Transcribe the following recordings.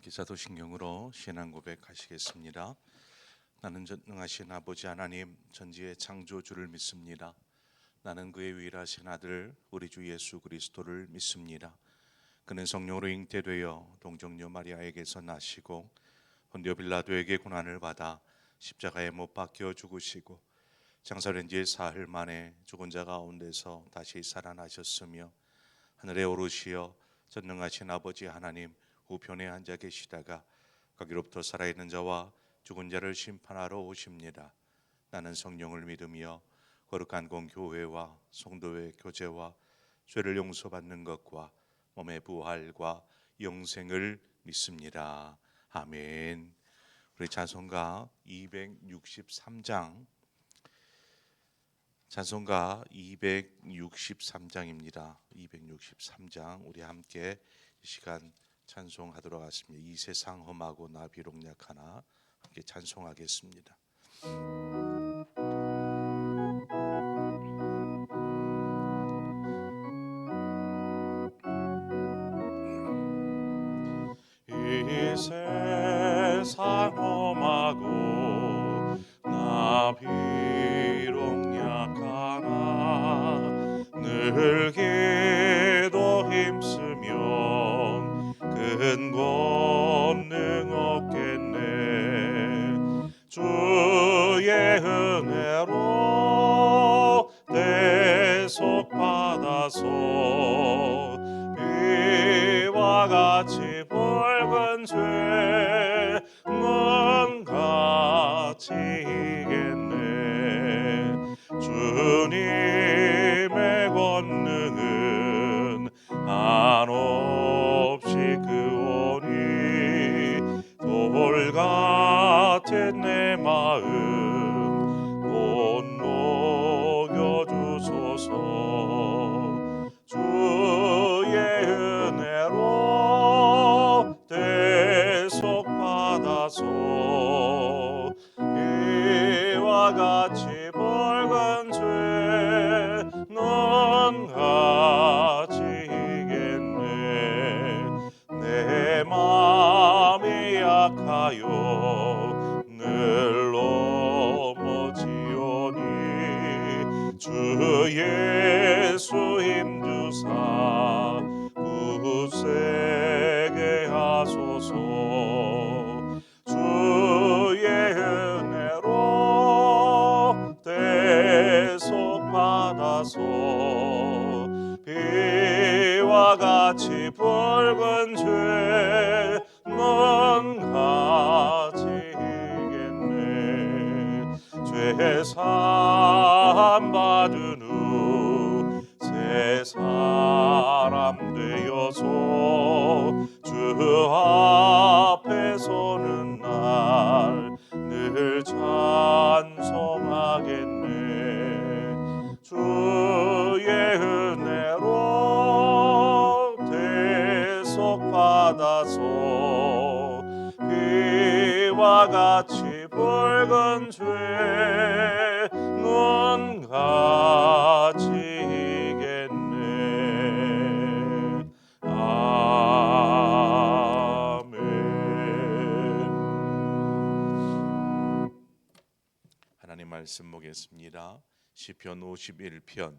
함께 사도신경으로 신앙 고백하시겠습니다. 나는 전능하신 아버지 하나님 전지의 창조주를 믿습니다. 나는 그의 유일하신 아들 우리 주 예수 그리스도를 믿습니다. 그는 성령으로 잉태되어 동정녀 마리아에게서 나시고 본디오 빌라도에게 고난을 받아 십자가에 못 박혀 죽으시고 장사된 지 사흘 만에 죽은 자 가운데서 다시 살아나셨으며 하늘에 오르시어 전능하신 아버지 하나님 우편에 앉아 계시다가 거기로부터 살아있는 자와 죽은 자를 심판하러 오십니다. 나는 성령을 믿으며 거룩한 공교회와 성도의 교제와 죄를 용서받는 것과 몸의 부활과 영생을 믿습니다. 아멘. 우리 찬송가 263장 찬송가 263장입니다. 263장 우리 함께 이 시간 찬송하도록 하겠습니다. 이 세상 험하고 나 비록 약하나 함께 찬송하겠습니다. 이 세상 험하고 나 비록 약하나 늘 기도 힘쓰면 큰 권능 얻겠네. 주의 은혜로 대속 받아서 비와 같이 붉은 죄는 같이 이겠네. 주님의 권능은 한없이 크오니 돌 같은 내 마음 곧 녹여주소서. 주의 은혜로 대속 받아서 이와 같이 붉은 죄는 같이 이겠네. 내 마음이 약하여 늘 넘어지오니 주 예수 힘주사 굳세게 하소서. 주의 은혜로 대속 받아서 비와 같이 붉은 죄는 같이 이겠네. 죄 사함 받은 후 새 사람 되어서 주 앞에 서는 날 늘 찬송하겠네. 주의 은혜로 대속 받아서 비와 같이 붉은 죄는 같이 이겠네. 아멘. 하나님 말씀 보겠습니다. 시편 51편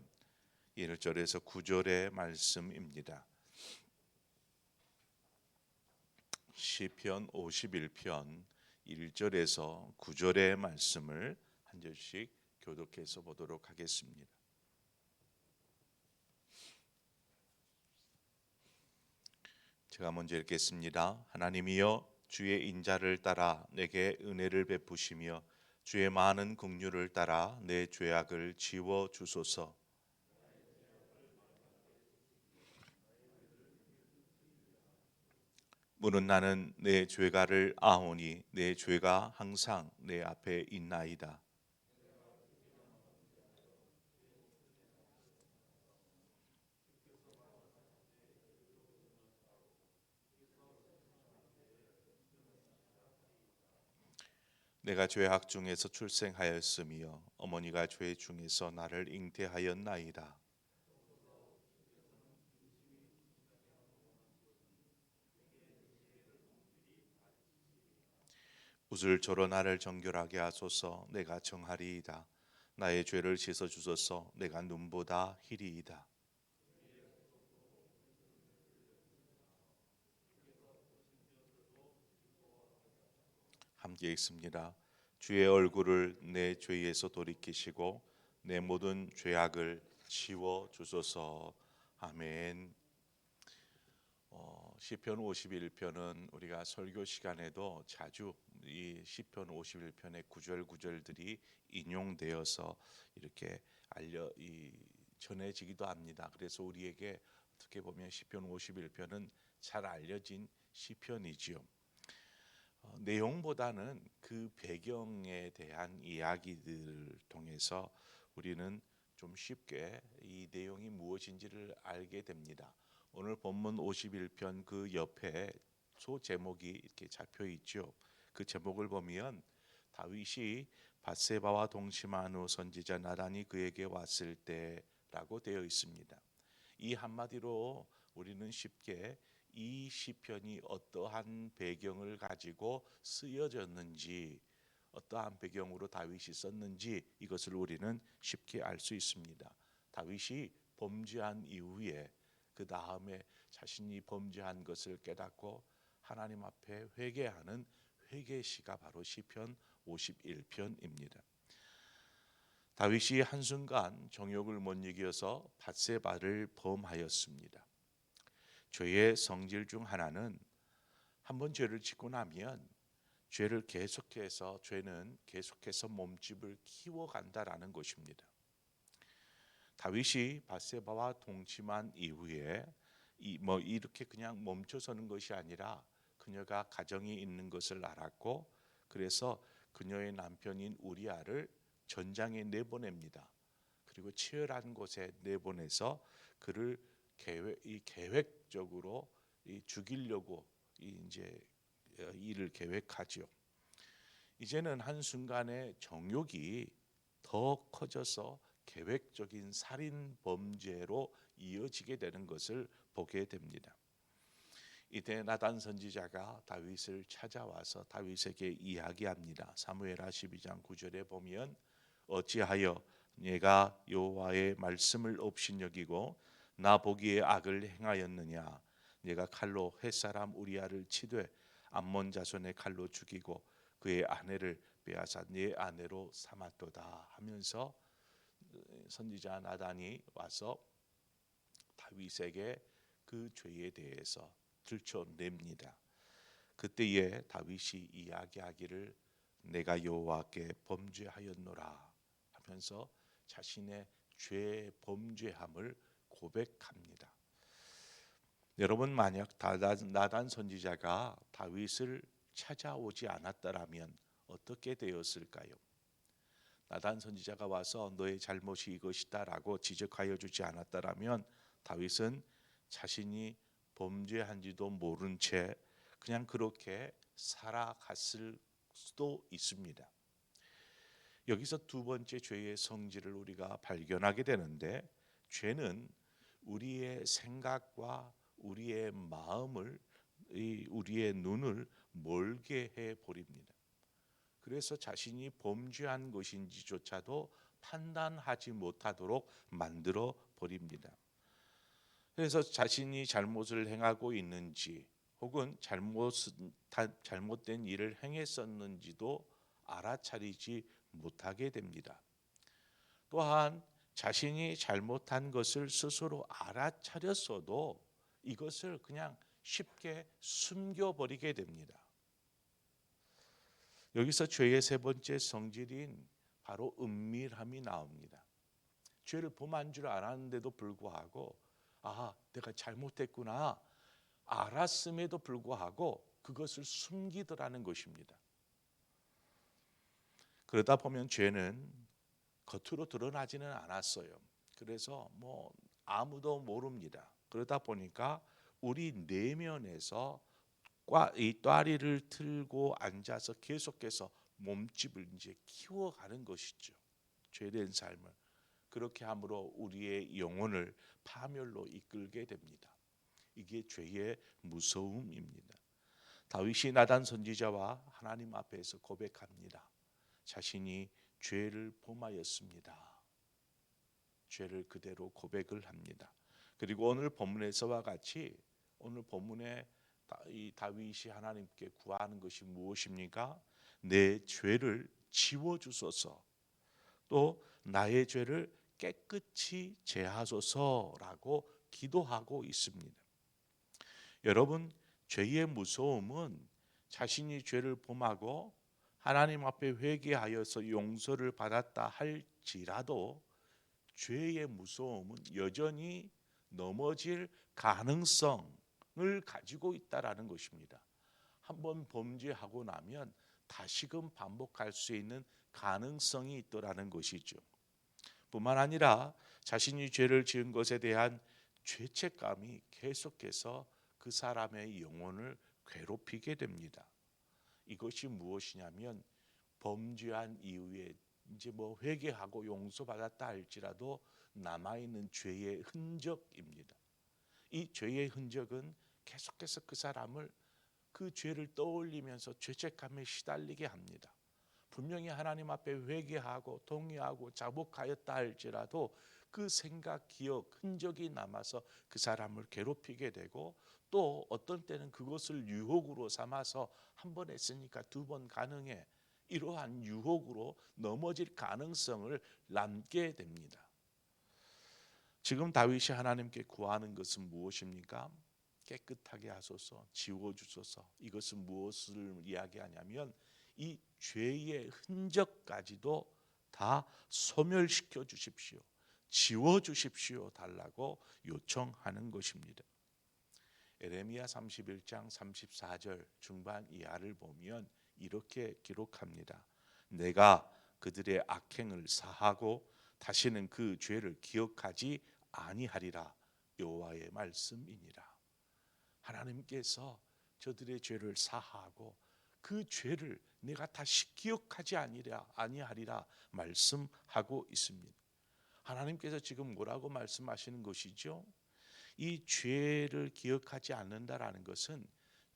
1절에서 9절의 말씀입니다. 시편 51편 1절에서 9절의 말씀을 한 절씩 교독해서 보도록 하겠습니다. 제가 먼저 읽겠습니다. 하나님이여 주의 인자를 따라 내게 은혜를 베푸시며 주의 많은 긍휼을 따라 내 죄악을 지워 주소서. 무릇 나는 내 죄가를 아오니 내 죄가 항상 내 앞에 있나이다. 내가 죄악 중에서 출생하였으며 어머니가 죄 중에서 나를 잉태하였나이다. 웃을 저로 나를 정결하게 하소서. 내가 정하리이다. 나의 죄를 씻어 주소서. 내가 눈보다 희리이다. 함께 읽습니다. 주의 얼굴을 내 죄에서 돌이키시고 내 모든 죄악을 지워 주소서. 아멘. 시편 51편은 우리가 설교 시간에도 자주 이 시편 51편의 구절구절들이 인용되어서 이렇게 전해지기도 합니다. 그래서 우리에게 어떻게 보면 시편 51편은 잘 알려진 시편이지요. 내용보다는 그 배경에 대한 이야기들을 통해서 우리는 좀 쉽게 이 내용이 무엇인지를 알게 됩니다. 오늘 본문 51편 그 옆에 소 제목이 이렇게 잡혀 있죠. 그 제목을 보면 다윗이 밧세바와 동침한 후 선지자 나단이 그에게 왔을 때라고 되어 있습니다. 이 한마디로 우리는 쉽게 이 시편이 어떠한 배경을 가지고 쓰여졌는지, 어떠한 배경으로 다윗이 썼는지 이것을 우리는 쉽게 알 수 있습니다. 다윗이 범죄한 이후에 그 다음에 자신이 범죄한 것을 깨닫고 하나님 앞에 회개하는 회개시가 바로 시편 51편입니다. 다윗이 한순간 정욕을 못 이겨서 밧세바를 범하였습니다. 죄의 성질 중 하나는 한번 죄를 짓고 나면 죄는 계속해서 몸집을 키워간다라는 것입니다. 다윗이 밧세바와 동침한 이후에 이렇게 그냥 멈춰서는 것이 아니라 그녀가 가정이 있는 것을 알았고 그래서 그녀의 남편인 우리아를 전장에 내보냅니다. 그리고 치열한 곳에 내보내서 그를 계획적으로 죽이려고 이제 일을 계획하죠. 이제는 한순간에 정욕이 더 커져서 계획적인 살인 범죄로 이어지게 되는 것을 보게 됩니다. 이때 나단 선지자가 다윗을 찾아와서 다윗에게 이야기합니다. 사무엘하 12장 9절에 보면 어찌하여 네가 여호와의 말씀을 업신여기고 나 보기에 악을 행하였느냐. 네가 칼로 햇사람 우리아를 치되 암몬 자손의 칼로 죽이고 그의 아내를 빼앗아 네 아내로 삼았도다 하면서 선지자 나단이 와서 다윗에게 그 죄에 대해서 들춰냅니다. 그때에 다윗이 이야기하기를 내가 여호와께 범죄하였노라 하면서 자신의 죄 범죄함을 고백합니다. 여러분 만약 나단 선지자가 다윗을 찾아오지 않았더라면 어떻게 되었을까요? 나단 선지자가 와서 너의 잘못이 이것이다라고 지적하여 주지 않았더라면 다윗은 자신이 범죄한지도 모른 채 그냥 그렇게 살아갔을 수도 있습니다. 여기서 두 번째 죄의 성질을 우리가 발견하게 되는데 죄는 우리의 생각과 우리의 마음을 우리의 눈을 멀게 해 버립니다. 그래서 자신이 범죄한 것인지조차도 판단하지 못하도록 만들어 버립니다. 그래서 자신이 잘못을 행하고 있는지 혹은 잘못된 일을 행했었는지도 알아차리지 못하게 됩니다. 또한 자신이 잘못한 것을 스스로 알아차렸어도 이것을 그냥 쉽게 숨겨버리게 됩니다. 여기서 죄의 세 번째 성질인 바로 은밀함이 나옵니다. 죄를 범한 줄 알았는데도 불구하고 내가 잘못했구나 알았음에도 불구하고 그것을 숨기더라는 것입니다. 그러다 보면 죄는 겉으로 드러나지는 않았어요. 그래서 아무도 모릅니다. 그러다 보니까 우리 내면에서 이 따리를 틀고 앉아서 계속해서 몸집을 이제 키워가는 것이죠. 죄된 삶을 그렇게 함으로 우리의 영혼을 파멸로 이끌게 됩니다. 이게 죄의 무서움입니다. 다윗이 나단 선지자와 하나님 앞에서 고백합니다. 자신이 죄를 범하였습니다. 죄를 그대로 고백을 합니다. 그리고 오늘 본문에서와 같이 오늘 본문에 이 다윗이 하나님께 구하는 것이 무엇입니까? 내 죄를 지워 주소서, 또 나의 죄를 깨끗이 제하소서라고 기도하고 있습니다. 여러분, 죄의 무서움은 자신이 죄를 범하고 하나님 앞에 회개하여서 용서를 받았다 할지라도 죄의 무서움은 여전히 넘어질 가능성을 가지고 있다라는 것입니다. 한번 범죄하고 나면 다시금 반복할 수 있는 가능성이 있더라는 것이죠. 뿐만 아니라 자신이 죄를 지은 것에 대한 죄책감이 계속해서 그 사람의 영혼을 괴롭히게 됩니다. 이것이 무엇이냐면 범죄한 이후에 이제 회개하고 용서받았다 할지라도 남아있는 죄의 흔적입니다. 이 죄의 흔적은 계속해서 그 사람을 그 죄를 떠올리면서 죄책감에 시달리게 합니다. 분명히 하나님 앞에 회개하고 동의하고 자복하였다 할지라도 그 생각, 기억, 흔적이 남아서 그 사람을 괴롭히게 되고, 또 어떤 때는 그것을 유혹으로 삼아서 한 번 했으니까 두 번 가능해, 이러한 유혹으로 넘어질 가능성을 남게 됩니다. 지금 다윗이 하나님께 구하는 것은 무엇입니까? 깨끗하게 하소서, 지워주소서. 이것은 무엇을 이야기하냐면 이 죄의 흔적까지도 다 소멸시켜 주십시오, 지워주십시오 달라고 요청하는 것입니다. 에레미야 31장 34절 중반 이하를 보면 이렇게 기록합니다. 내가 그들의 악행을 사하고 다시는 그 죄를 기억하지 아니하리라. 여호와의 말씀이니라. 하나님께서 저들의 죄를 사하고 그 죄를 내가 다시 기억하지 아니하리라 말씀하고 있습니다. 하나님께서 지금 뭐라고 말씀하시는 것이죠? 이 죄를 기억하지 않는다라는 것은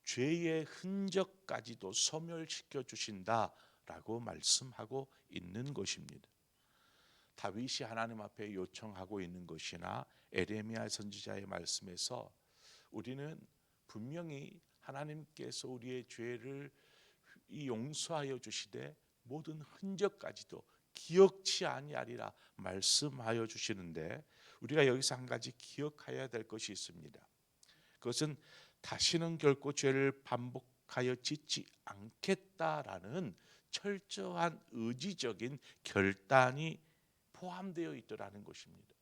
죄의 흔적까지도 소멸시켜 주신다라고 말씀하고 있는 것입니다. 다윗이 하나님 앞에 요청하고 있는 것이나 에레미야 선지자의 말씀에서 우리는 분명히 하나님께서 우리의 죄를 용서하여 주시되 모든 흔적까지도 기억치 아니하리라 말씀하여 주시는데, 우리가 여기서 한 가지 기억해야 될 것이 있습니다. 그것은 다시는 결코 죄를 반복하여 짓지 않겠다라는 철저한 의지적인 결단이 포함되어 있더라는 것입니다.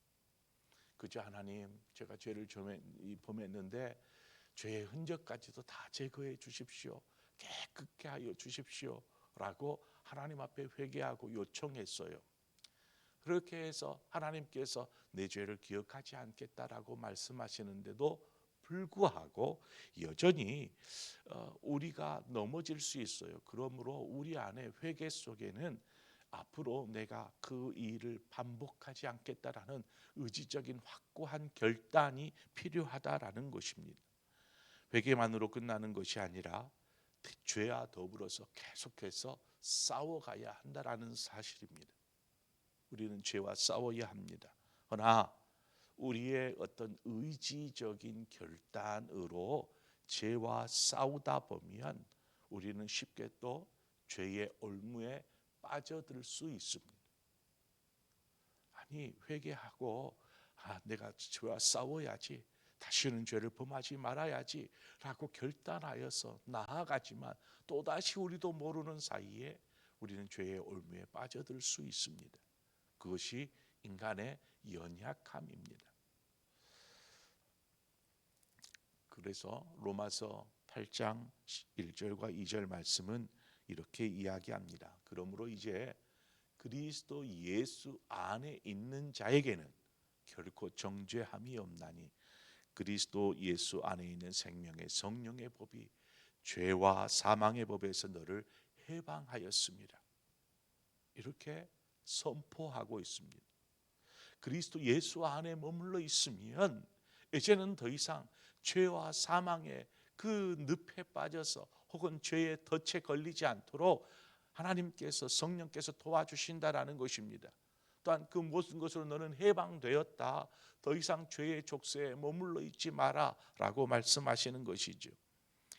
그저 하나님, 제가 죄를 범했는데 죄의 흔적까지도 다 제거해 주십시오, 깨끗게 하여 주십시오 라고 하나님 앞에 회개하고 요청했어요. 그렇게 해서 하나님께서 내 죄를 기억하지 않겠다라고 말씀하시는데도 불구하고 여전히 우리가 넘어질 수 있어요. 그러므로 우리 안에 회개 속에는 앞으로 내가 그 일을 반복하지 않겠다라는 의지적인 확고한 결단이 필요하다라는 것입니다. 회개만으로 끝나는 것이 아니라 죄와 더불어서 계속해서 싸워가야 한다라는 사실입니다. 우리는 죄와 싸워야 합니다. 그러나 우리의 어떤 의지적인 결단으로 죄와 싸우다 보면 우리는 쉽게 또 죄의 올무에 빠져들 수 있습니다. 아니, 회개하고 내가 죄와 싸워야지, 다시는 죄를 범하지 말아야지 라고 결단하여서 나아가지만 또다시 우리도 모르는 사이에 우리는 죄의 올무에 빠져들 수 있습니다. 그것이 인간의 연약함입니다. 그래서 로마서 8장 1절과 2절 말씀은 이렇게 이야기합니다. 그러므로 이제 그리스도 예수 안에 있는 자에게는 결코 정죄함이 없나니 그리스도 예수 안에 있는 생명의 성령의 법이 죄와 사망의 법에서 너를 해방하였습니다. 이렇게 선포하고 있습니다. 그리스도 예수 안에 머물러 있으면 이제는 더 이상 죄와 사망의 그 그 늪에 빠져서 혹은 죄의 덫에 걸리지 않도록 하나님께서 성령께서 도와주신다라는 것입니다. 또한 그 모든 것으로 너는 해방되었다. 더 이상 죄의 족쇄에 머물러 있지 마라 라고 말씀하시는 것이죠.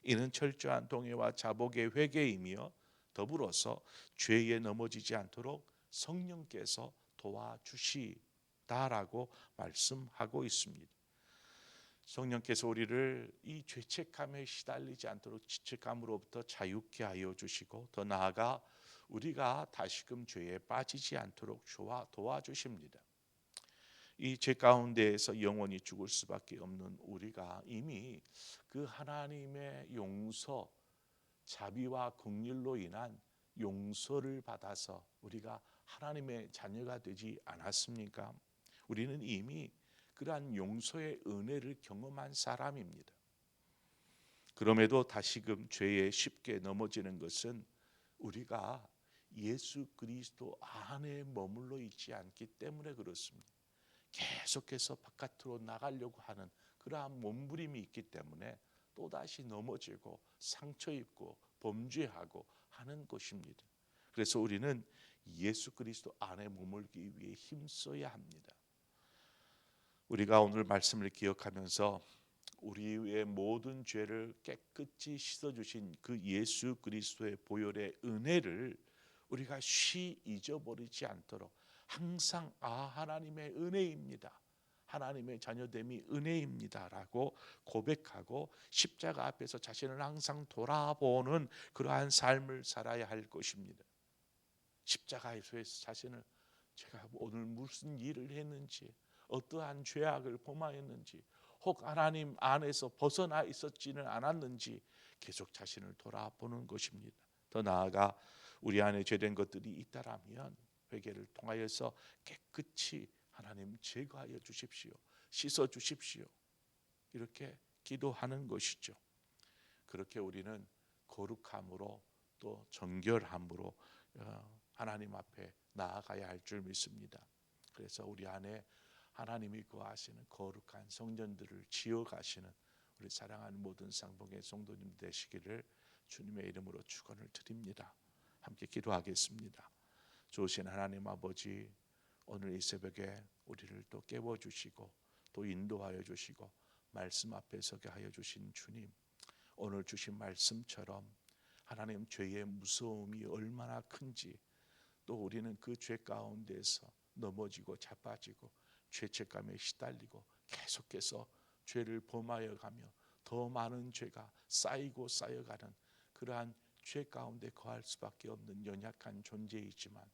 이는 철저한 동의와 자복의 회개이며 더불어서 죄에 넘어지지 않도록 성령께서 도와주시다라고 말씀하고 있습니다. 성령께서 우리를 이 죄책감에 시달리지 않도록 죄책감으로부터 자유케 하여 주시고, 더 나아가 우리가 다시금 죄에 빠지지 않도록 도와주십니다. 이 죄 가운데에서 영원히 죽을 수밖에 없는 우리가 이미 그 하나님의 용서, 자비와 긍휼로 인한 용서를 받아서 우리가 하나님의 자녀가 되지 않았습니까? 우리는 이미 그러한 용서의 은혜를 경험한 사람입니다. 그럼에도 다시금 죄에 쉽게 넘어지는 것은 우리가 예수 그리스도 안에 머물러 있지 않기 때문에 그렇습니다. 계속해서 바깥으로 나가려고 하는 그러한 몸부림이 있기 때문에 또다시 넘어지고 상처 입고 범죄하고 하는 것입니다. 그래서 우리는 예수 그리스도 안에 머물기 위해 힘써야 합니다. 우리가 오늘 말씀을 기억하면서 우리의 모든 죄를 깨끗이 씻어주신 그 예수 그리스도의 보혈의 은혜를 우리가 쉬 잊어버리지 않도록 항상 하나님의 은혜입니다, 하나님의 자녀됨이 은혜입니다라고 고백하고 십자가 앞에서 자신을 항상 돌아보는 그러한 삶을 살아야 할 것입니다. 십자가에서 자신을, 제가 오늘 무슨 일을 했는지, 어떠한 죄악을 범하였는지, 혹 하나님 안에서 벗어나 있었지는 않았는지 계속 자신을 돌아보는 것입니다. 더 나아가 우리 안에 죄된 것들이 있다라면 회개를 통하여서 깨끗이 하나님 제거하여 주십시오, 씻어 주십시오, 이렇게 기도하는 것이죠. 그렇게 우리는 거룩함으로 또 정결함으로 하나님 앞에 나아가야 할 줄 믿습니다. 그래서 우리 안에 하나님이 거하시는 거룩한 성전들을 지어가시는 우리 사랑하는 모든 쌍봉의 성도님 되시기를 주님의 이름으로 축원을 드립니다. 함께 기도하겠습니다. 좋으신 하나님 아버지, 오늘 이 새벽에 우리를 또 깨워주시고 또 인도하여 주시고 말씀 앞에 서게 하여 주신 주님, 오늘 주신 말씀처럼 하나님 죄의 무서움이 얼마나 큰지, 또 우리는 그 죄 가운데서 넘어지고 자빠지고 죄책감에 시달리고 계속해서 죄를 범하여 가며 더 많은 죄가 쌓이고 쌓여가는 그러한 죄 가운데 거할 수밖에 없는 연약한 존재이지만,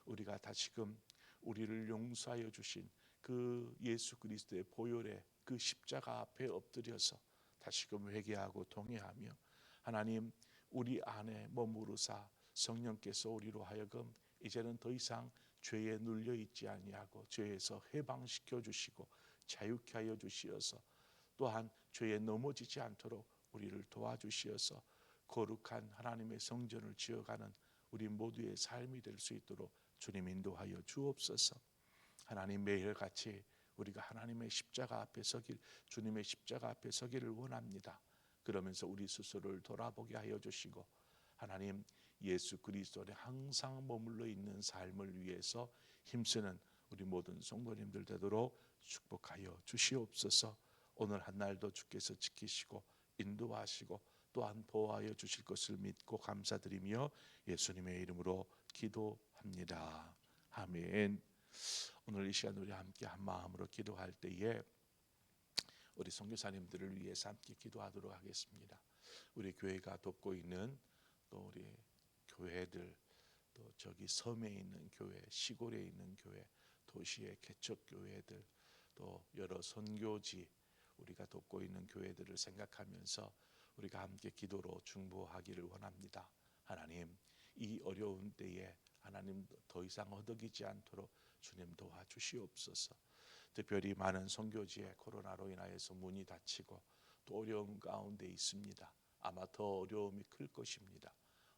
우리가 다시금 우리를 용서하여 주신 그 예수 그리스도의 보혈의 그 십자가 앞에 엎드려서 다시금 회개하고 동의하며 하나님 우리 안에 머무르사 성령께서 우리로 하여금 이제는 더 이상 죄에 눌려 있지 아니하고 죄에서 해방시켜 주시고 자유케 하여 주시어서, 또한 죄에 넘어지지 않도록 우리를 도와주시어서 거룩한 하나님의 성전을 지어가는 우리 모두의 삶이 될 수 있도록 주님 인도하여 주옵소서. 하나님 매일같이 우리가 하나님의 십자가 앞에 주님의 십자가 앞에 서기를 원합니다. 그러면서 우리 스스로를 돌아보게 하여 주시고 하나님 예수 그리스도 안에 항상 머물러 있는 삶을 위해서 힘쓰는 우리 모든 성도님들 되도록 축복하여 주시옵소서. 오늘 한 날도 주께서 지키시고 인도하시고 또한 보호하여 주실 것을 믿고 감사드리며 예수님의 이름으로 기도합니다. 아멘. 오늘 이 시간 우리 함께 한 마음으로 기도할 때에 우리 선교사님들을 위해서 함께 기도하도록 하겠습니다. 우리 교회가 돕고 있는 또 우리 교회들, 또 저기 섬에 있는 교회, 시골에 있는 교회, 도시의 개척 교회들, 또 여러 선교지 우리가 돕고 있는 교회들을 생각하면서 우리가 함께 기도로 중보하기를 원합니다. 하나님, 이 어려운 때에 하나님 더 이상 허덕이지 않도록 주님 도와주시옵소서. 특별히 많은 선교지에 코로나로 인하여서 문이 닫히고 또 어려움 가운데 있습니다. 아마 더 어려움이 클 것입니다.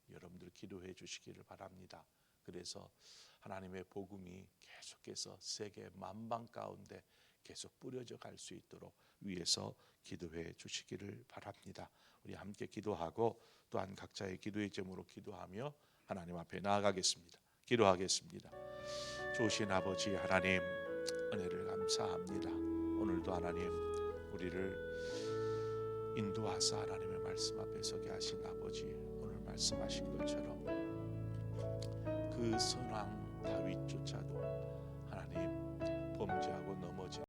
여러분들 기도해 주시기를 바랍니다. 그래서 하나님의 복음이 계속해서 세계 만방 가운데 계속 뿌려져 갈 수 있도록 위해서 기도해 주시기를 바랍니다. 우리 함께 기도하고 또한 각자의 기도의 제목으로 기도하며 하나님 앞에 나아가겠습니다. 기도하겠습니다. 좋으신 아버지 하나님, 은혜를 감사합니다. 오늘도 하나님 우리를 인도하사 하나님의 말씀 앞에 서게 하신 아버지, 오늘 말씀하신 것처럼 그 선왕 다윗조차도 하나님 범죄하고 넘어진